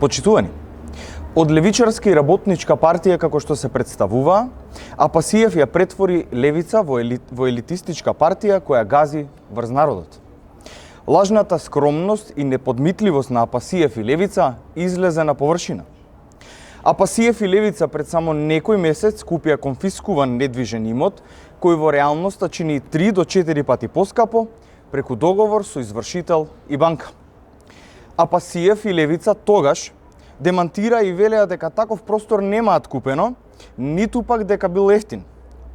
Почитувани, од левичарска и работничка партија како што се представува, Апасиев ја претвори левица во елитистичка партија која гази врз народот. Лажната скромност и неподмитливост на Апасиев и левица излезе на површина. Апасиев и левица пред само некој месец купија конфискуван недвижен имот, кој во реалноста чини 3 до 4 пати поскапо, преку договор со извршител и банка. Апасиев и левица тогаш демантира и велеа дека таков простор немаат купено, ниту пак дека бил ефтин.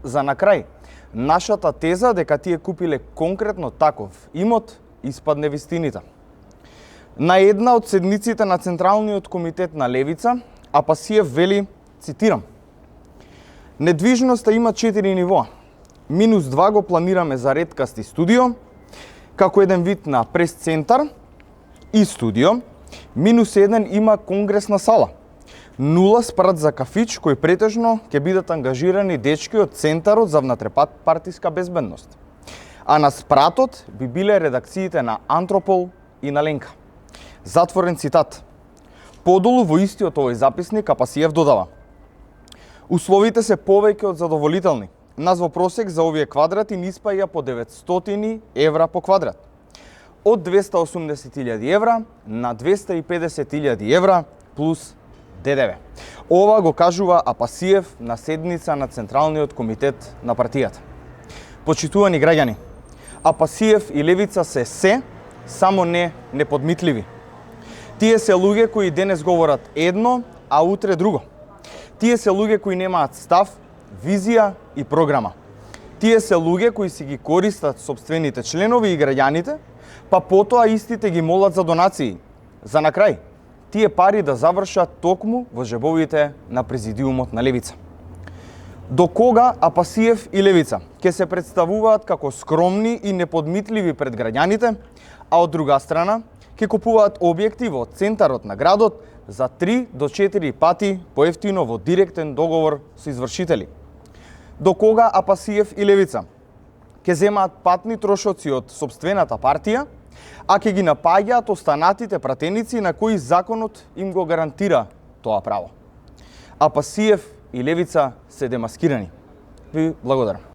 За на крај, нашата теза дека тие купиле конкретно таков имот испадне вистинита. На една од седниците на Централниот комитет на левица, Апасиев вели, цитирам: недвижноста има 4 нивоа. -2 го планираме за реткасти студио, како еден вид на прес-центар и студио. -1 има конгресна сала. 0 спрат за кафич, кој претежно ќе бидат ангажирани дечки од Центарот за внатрепартиска безбедност. А на спратот би биле редакциите на Антропол и на Ленка. Затворен цитат. Подолу во истиот овој записник Апасиев додава: условите се повеќе од задоволителни. Нас во просек за овие квадрати ни испаја по 900 евра по квадрат. Од 280.000 евра на 250.000 евра плюс ДДВ. Ова го кажува Апасиев на седница на Централниот комитет на партијата. Почитувани граѓани, Апасиев и левица се, само не неподмитливи. Тие се луѓе кои денес говорат едно, а утре друго. Тие се луѓе кои немаат став, визија и програма. Тие се луѓе кои си ги користат сопствените членови и граѓаните, па потоа истите ги молат за донации. За на крај, тие пари да завршат токму во жебовите на президиумот на левица. До кога Апасиев и левица ќе се представуваат како скромни и неподмитливи пред граѓаните, а од друга страна ќе купуваат објекти во центарот на градот за 3 до 4 пати поевтино во директен договор со извршители? До кога Апасиев и левица ќе земаат патни трошоци од сопствената партија, а ќе ги напаѓаат останатите пратеници на кои законот им го гарантира тоа право? Апасиев и левица се демаскирани. Ви благодарам.